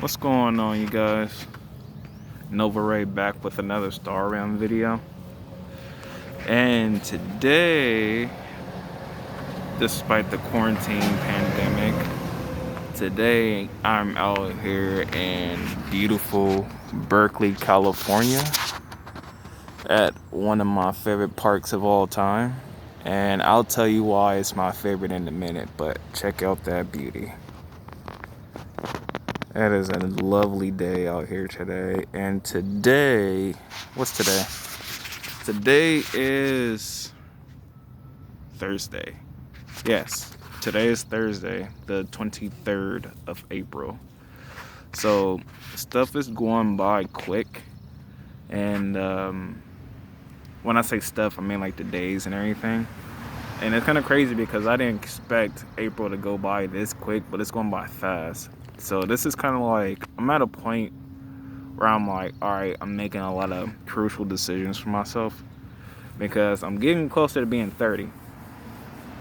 What's going on, you guys? Nova Ray back with another Star Realm video. And today, despite the quarantine pandemic, today I'm out here in beautiful Berkeley, California at one of my favorite parks of all time. And I'll tell you why it's my favorite in a minute, but check out that beauty. That is a lovely day out here today. And today, what's today? Today is Thursday. Yes, today is Thursday, the 23rd of April. So stuff is going by quick. And when I say stuff, I mean like the days and everything. And it's kind of crazy because I didn't expect April to go by this quick, but it's going by fast. So this is kind of like, I'm at a point where I'm like, all right, I'm making a lot of crucial decisions for myself because I'm getting closer to being 30.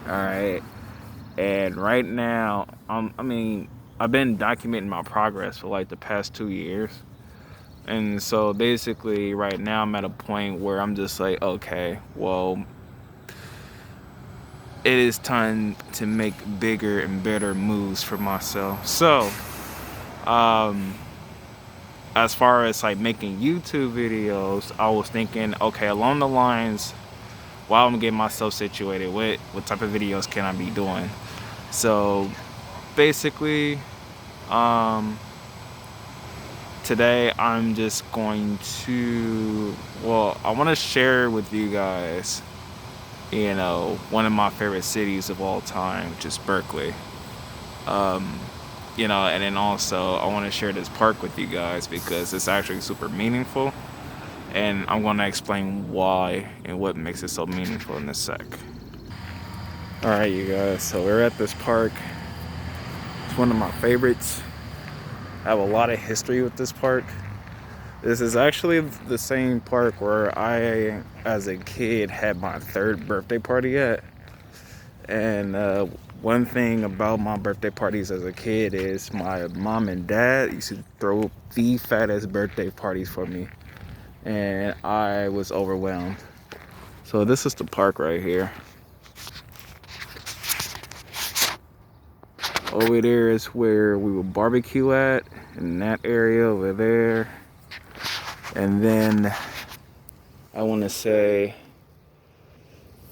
All right. And right now, I've been documenting my progress for like the past 2 years. And so basically right now I'm at a point where I'm just like, okay, well, it is time to make bigger and better moves for myself. So, as far as like making YouTube videos, I was thinking, okay, along the lines, while I'm getting myself situated, what type of videos can I be doing? So, basically, today I'm just going to, I want to share with you guys, one of my favorite cities of all time, which is Berkeley. And then also I want to share this park with you guys because it's actually super meaningful. And I'm going to explain why and what makes it so meaningful in a sec. Alright, you guys, so we're at this park. It's one of my favorites. I have a lot of history with this park. This is actually the same park where I, as a kid, had my 3rd birthday party at. And one thing about my birthday parties as a kid is my mom and dad used to throw the fattest birthday parties for me. And I was overwhelmed. So this is the park right here. Over there is where we would barbecue at, in that area over there. And then I want to say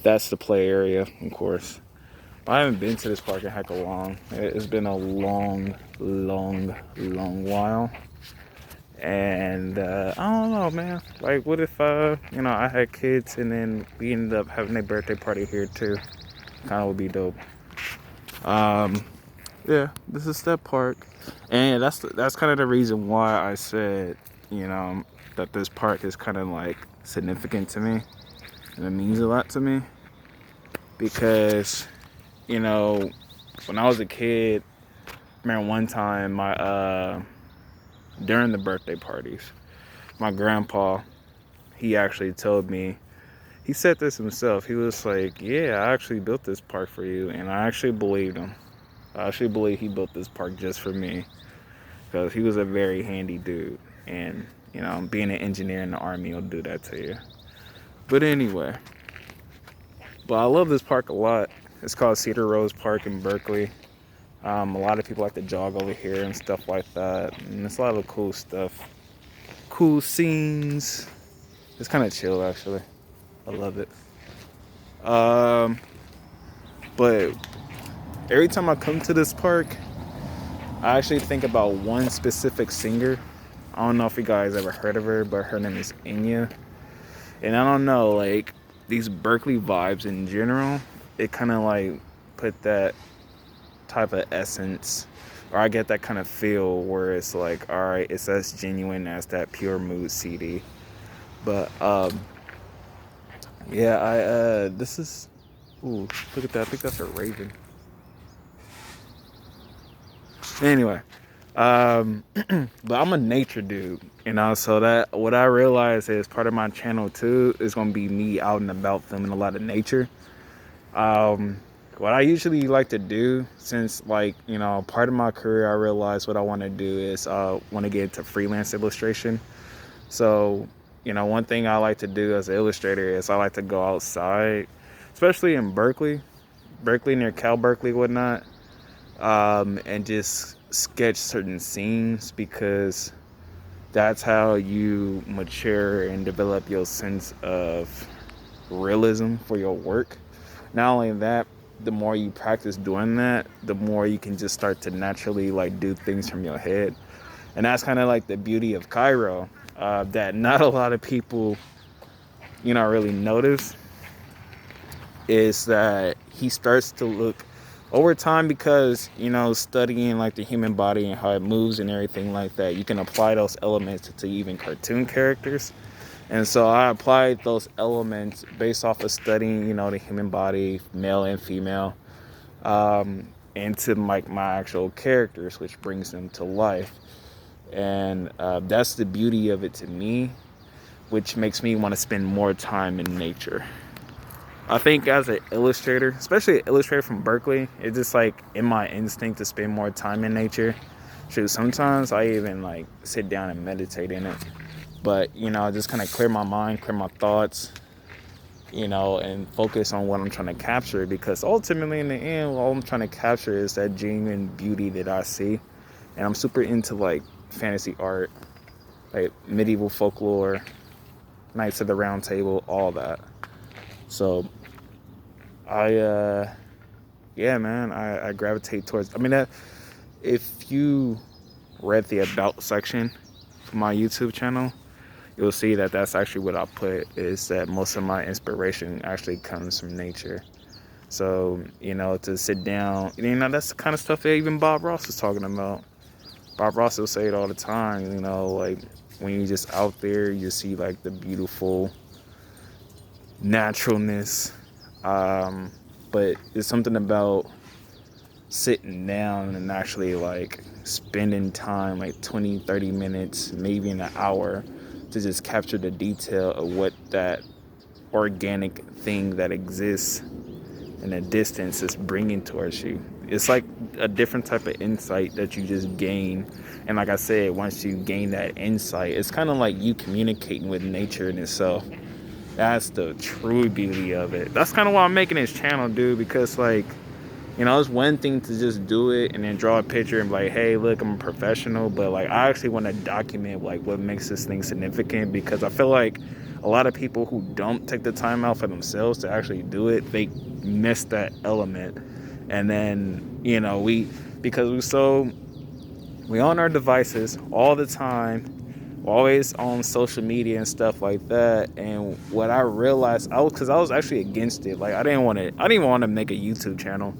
that's the play area, of course. But I haven't been to this park in heck of long. It's been a long while. And I don't know, man. Like, what if I had kids and then we ended up having a birthday party here too? Kind of would be dope. Yeah, this is that park, and that's kind of the reason why I said, that this park is kind of like significant to me, and it means a lot to me, because, when I was a kid, I remember one time during the birthday parties, my grandpa, he actually told me, he said this himself. He was like, "Yeah, I actually built this park for you," and I actually believed him. I actually believe he built this park just for me because he was a very handy dude. And, being an engineer in the Army will do that to you. But anyway, I love this park a lot. It's called Cedar Rose Park in Berkeley. A lot of people like to jog over here and stuff like that. And it's a lot of cool stuff. Cool scenes. It's kind of chill, actually. I love it. But every time I come to this park, I actually think about one specific singer. I don't know if you guys ever heard of her, but her name is Enya. And I don't know, like, these Berkeley vibes in general, it kind of like put that type of essence, or I get that kind of feel where it's like, all right, it's as genuine as that Pure Mood CD. But yeah, this is, ooh, look at that. I think that's a raven. Anyway, but I'm a nature dude, so that what I realized is part of my channel too is gonna be me out and about filming a lot of nature. what I usually like to do, since like, part of my career, I realized what I want to do is want to get into freelance illustration. So, one thing I like to do as an illustrator is I like to go outside, especially in Berkeley near Cal Berkeley, whatnot, and just sketch certain scenes, because that's how you mature and develop your sense of realism for your work. Not only that, the more you practice doing that, the more you can just start to naturally like do things from your head. And that's kind of like the beauty of Cairo, that not a lot of people, really notice, is that he starts to look over time, because studying like the human body and how it moves and everything like that, you can apply those elements to even cartoon characters. And so I applied those elements based off of studying the human body, male and female, into like my actual characters, which brings them to life. And that's the beauty of it to me, which makes me want to spend more time in nature. I think as an illustrator, especially an illustrator from Berkeley, it's just like in my instinct to spend more time in nature. Shoot, sometimes I even like sit down and meditate in it. But, just kind of clear my mind, clear my thoughts, and focus on what I'm trying to capture. Because ultimately, in the end, all I'm trying to capture is that genuine beauty that I see. And I'm super into like fantasy art, like medieval folklore, Knights of the Round Table, all that. So yeah, man, I gravitate towards, if you read the about section for my YouTube channel, you'll see that that's actually what I put, is that most of my inspiration actually comes from nature. So, to sit down, that's the kind of stuff that even Bob Ross was talking about. Bob Ross will say it all the time, like when you're just out there, you see like the beautiful naturalness. But it's something about sitting down and actually like spending time, like 20-30 minutes, maybe an hour, to just capture the detail of what that organic thing that exists in the distance is bringing towards you. It's like a different type of insight that you just gain. And like I said, once you gain that insight, it's kind of like you communicating with nature in itself. That's the true beauty of it. That's kind of why I'm making this channel, dude, because like, it's one thing to just do it and then draw a picture and be like, hey, look, I'm a professional. But like, I actually want to document like what makes this thing significant, because I feel like a lot of people who don't take the time out for themselves to actually do it, they miss that element. And then, we on our devices all the time, always on social media and stuff like that. And what I realized, because I was actually against it. Like, I didn't want to make a YouTube channel.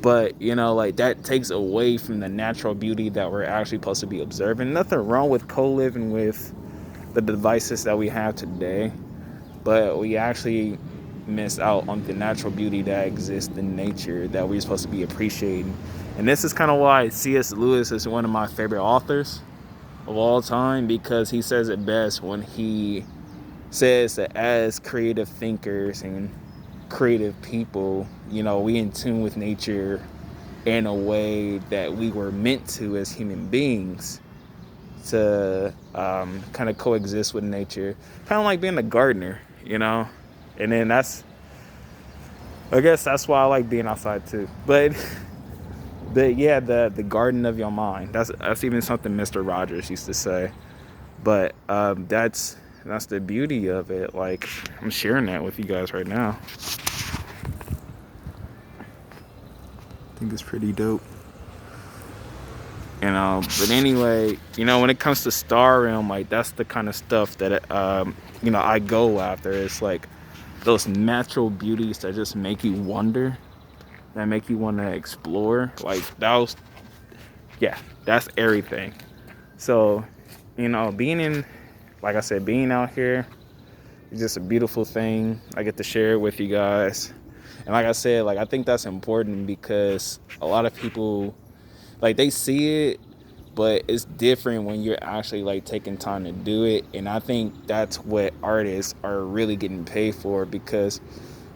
But, like that takes away from the natural beauty that we're actually supposed to be observing. Nothing wrong with co-living with the devices that we have today, but we actually miss out on the natural beauty that exists in nature that we're supposed to be appreciating. And this is kind of why C.S. Lewis is one of my favorite authors of all time, because he says it best when he says that as creative thinkers and creative people, we in tune with nature in a way that we were meant to as human beings, to kind of coexist with nature, kind of like being a gardener, and then I guess that's why I like being outside too. But yeah, the garden of your mind, that's even something Mr. Rogers used to say. But that's the beauty of it. Like, I'm sharing that with you guys right now. I think it's pretty dope. But anyway, when it comes to Star Realm, like that's the kind of stuff that I go after. It's like those natural beauties that just make you wonder, that make you want to explore. Like that's everything. So, being out here is just a beautiful thing. I get to share it with you guys. And like I said, like I think that's important, because a lot of people, like, they see it, but it's different when you're actually like taking time to do it. And I think that's what artists are really getting paid for, because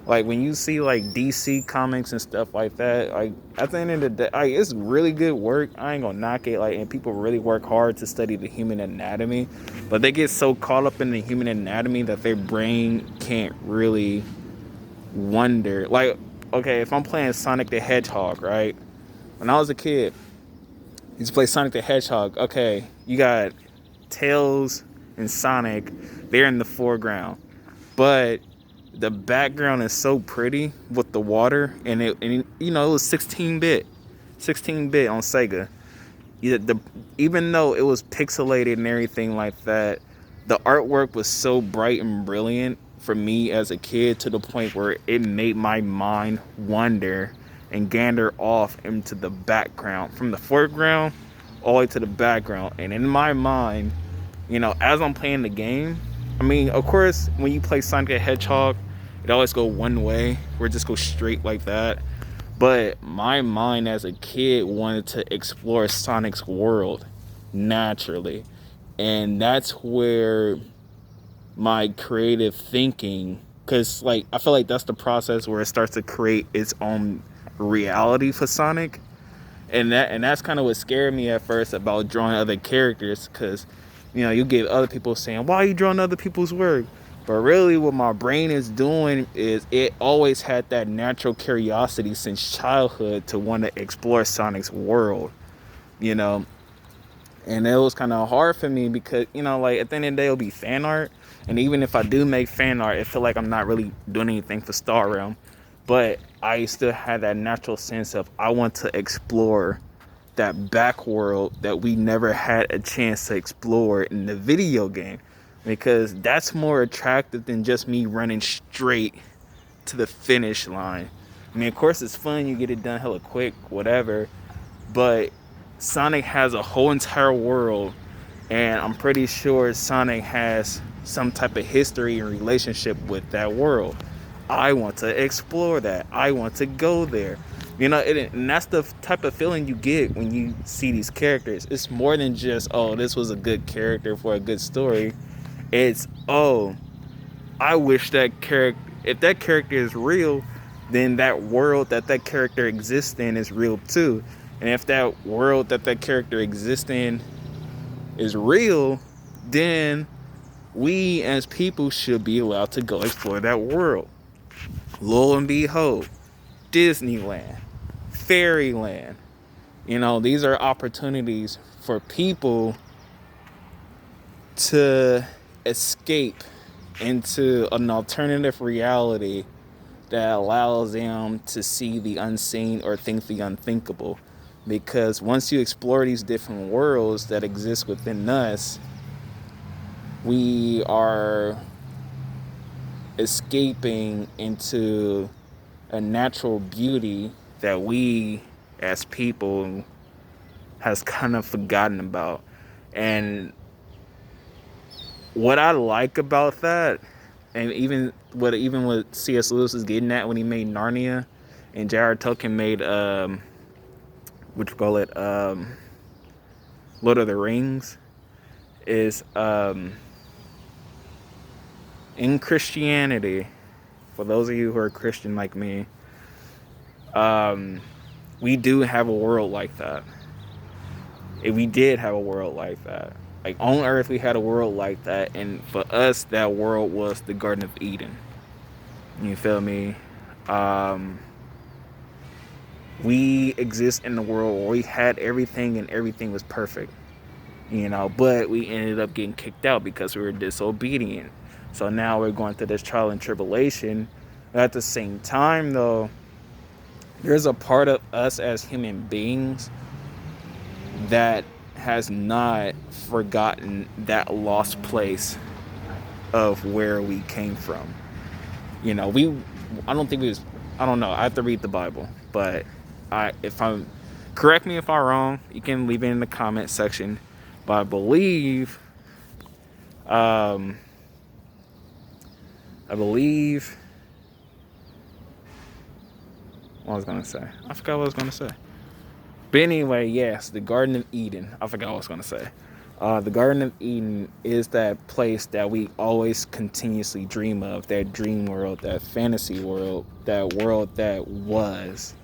Like when you see like DC comics and stuff like that, like at the end of the day, like it's really good work. I ain't gonna knock it. Like, and people really work hard to study the human anatomy, but they get so caught up in the human anatomy that their brain can't really wonder. Like, okay, if I'm playing Sonic the Hedgehog, right? When I was a kid, I used to play Sonic the Hedgehog. Okay, you got Tails and Sonic, they're in the foreground, but the background is so pretty with the water, and it was 16-bit, 16-bit on Sega. Even though it was pixelated and everything like that, the artwork was so bright and brilliant for me as a kid, to the point where it made my mind wander and gander off into the background, from the foreground all the way to the background. And in my mind, as I'm playing the game, I mean, of course, when you play Sonic the Hedgehog, it always go one way, where it just goes straight like that. But my mind as a kid wanted to explore Sonic's world naturally. And that's where my creative thinking, because like I feel like that's the process where it starts to create its own reality for Sonic. And that's kind of what scared me at first about drawing other characters, because you get other people saying, why are you drawing other people's work? But really what my brain is doing is, it always had that natural curiosity since childhood to want to explore Sonic's world, you know and it was kind of hard for me because, like at the end of the day, it'll be fan art. And even if I do make fan art, it feel like I'm not really doing anything for Star Realm. But I still had that natural sense of, I want to explore that back world that we never had a chance to explore in the video game, because that's more attractive than just me running straight to the finish line. I mean, of course it's fun, you get it done hella quick, whatever, but Sonic has a whole entire world, and I'm pretty sure Sonic has some type of history and relationship with that world. I want to explore that. I want to go there. And that's the type of feeling you get when you see these characters. It's more than just, oh, this was a good character for a good story. It's, oh, I wish that character, if that character is real, then that world that character exists in is real too. And if that world that character exists in is real, then we as people should be allowed to go explore that world. Lo and behold, Disneyland, Fairyland. These are opportunities for people to escape into an alternative reality that allows them to see the unseen or think the unthinkable. Because once you explore these different worlds that exist within us, we are escaping into a natural beauty that we as people has kind of forgotten about. And what I like about that, and even what C.S. Lewis is getting at when he made Narnia, and J.R. Tolkien made Lord of the Rings, is in Christianity, for those of you who are Christian like me, we do have a world like that. If we did have a world like that. Like on Earth, we had a world like that, and for us, that world was the Garden of Eden. You feel me? We exist in the world where we had everything and everything was perfect. But we ended up getting kicked out because we were disobedient. So now we're going through this trial and tribulation. But at the same time, though, there's a part of us as human beings that has not forgotten that lost place of where we came from. I don't think we was, I don't know, I have to read the Bible, but correct me if I'm wrong, you can leave it in the comment section, but I believe, what I was gonna say, I forgot what I was gonna say. But anyway, yes, the Garden of Eden. I forgot what I was going to say. The Garden of Eden is that place that we always continuously dream of, that dream world, that fantasy world that was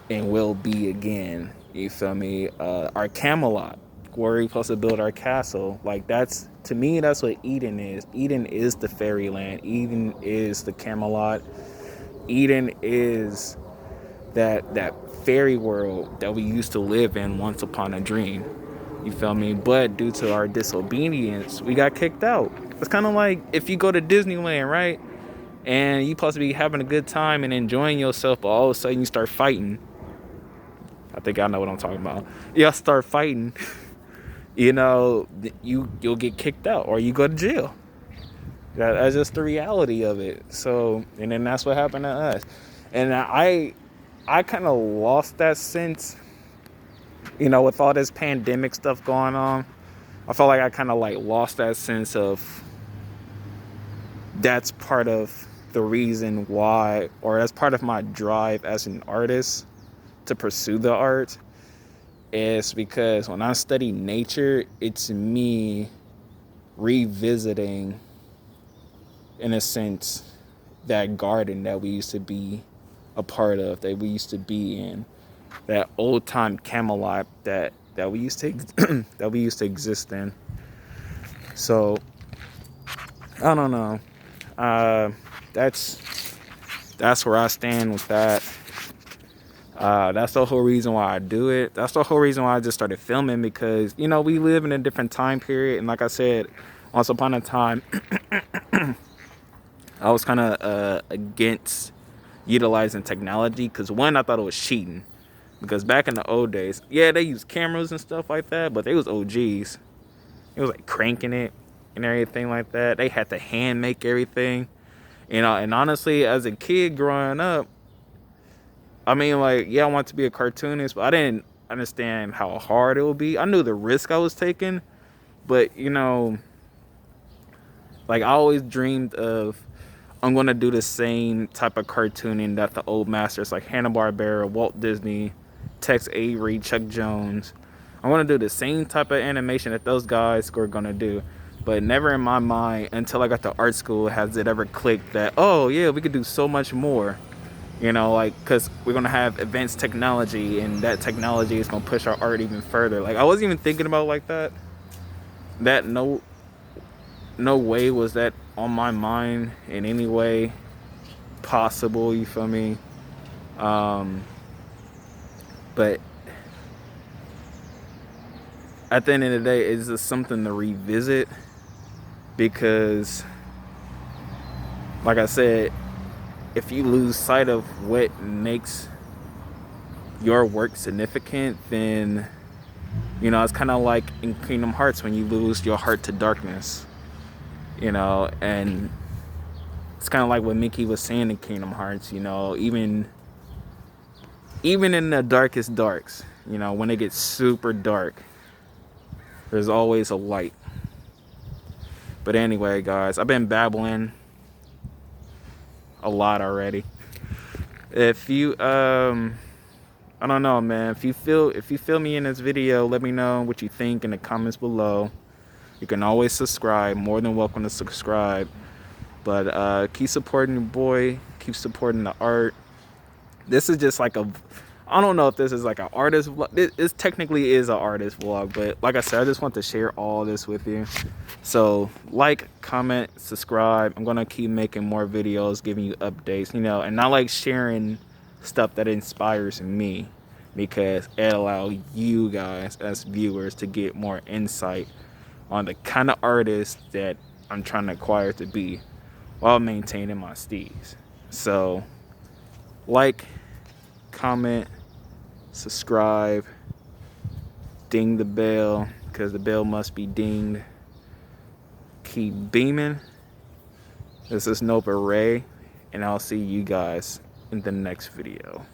and will be again. You feel me? Our Camelot, where we're supposed to build our castle. Like, that's, to me, that's what Eden is. Eden is the fairyland. Eden is the Camelot. Eden is that fairy world that we used to live in once upon a dream. You feel me? But due to our disobedience, we got kicked out. It's kind of like if you go to Disneyland, right? And you supposed to be having a good time and enjoying yourself, but all of a sudden you start fighting. I think I know what I'm talking about. Y'all start fighting. You know, you'll get kicked out or you go to jail. That's just the reality of it. So, and then that's what happened to us. And I kind of lost that sense, you know, with all this pandemic stuff going on. I felt like I kind of like lost that sense of that's part of the reason why, or that's part of my drive as an artist to pursue the art, is because when I study nature, it's me revisiting, in a sense, that garden that we used to be a part of, that we used to be in, that old time Camelot that we used to that we used to exist in. So I don't know. That's where I stand with that. That's the whole reason why I do it. That's the whole reason why I just started filming, because, you know, we live in a different time period. And like I said, once upon a time, I was kind of against utilizing technology, because one, I thought it was cheating. Because back in the old days, yeah, they used cameras and stuff like that, but they was OGs. It was like cranking it and everything like that. They had to hand make everything, you know. And honestly, as a kid growing up, I mean, like, yeah, I wanted to be a cartoonist, but I didn't understand how hard it would be. I knew the risk I was taking, but, you know, like, I always dreamed of, I'm going to do the same type of cartooning that the old masters like Hanna-Barbera, Walt Disney, Tex Avery, Chuck Jones. I want to do the same type of animation that those guys were going to do. But never in my mind, until I got to art school, has it ever clicked that, oh, yeah, we could do so much more. You know, like, because we're going to have advanced technology, and that technology is going to push our art even further. Like, I wasn't even thinking about it like that. That no way was that on my mind in any way possible, you feel me? But at the end of the day, it's just something to revisit, because, like I said, if you lose sight of what makes your work significant, then, you know, it's kind of like in Kingdom Hearts when you lose your heart to darkness, you know. And it's kind of like what Mickey was saying in Kingdom Hearts, you know, even in the darkest darks, you know, when it gets super dark, there's always a light. But anyway, guys, I've been babbling a lot already. If you I don't know, man, if you feel me in this video, let me know what you think in the comments below. You can always subscribe, more than welcome to subscribe. But keep supporting your boy, keep supporting the art. This is just like I don't know if this is like an artist vlog. This technically is an artist vlog, but like I said, I just want to share all this with you. So like, comment, subscribe. I'm gonna keep making more videos, giving you updates, you know, and I like sharing stuff that inspires me, because it allows you guys as viewers to get more insight on the kind of artist that I'm trying to acquire to be, while maintaining my steez. So like, comment, subscribe, ding the bell, because the bell must be dinged. Keep beaming. This is Nopa Ray, and I'll see you guys in the next video.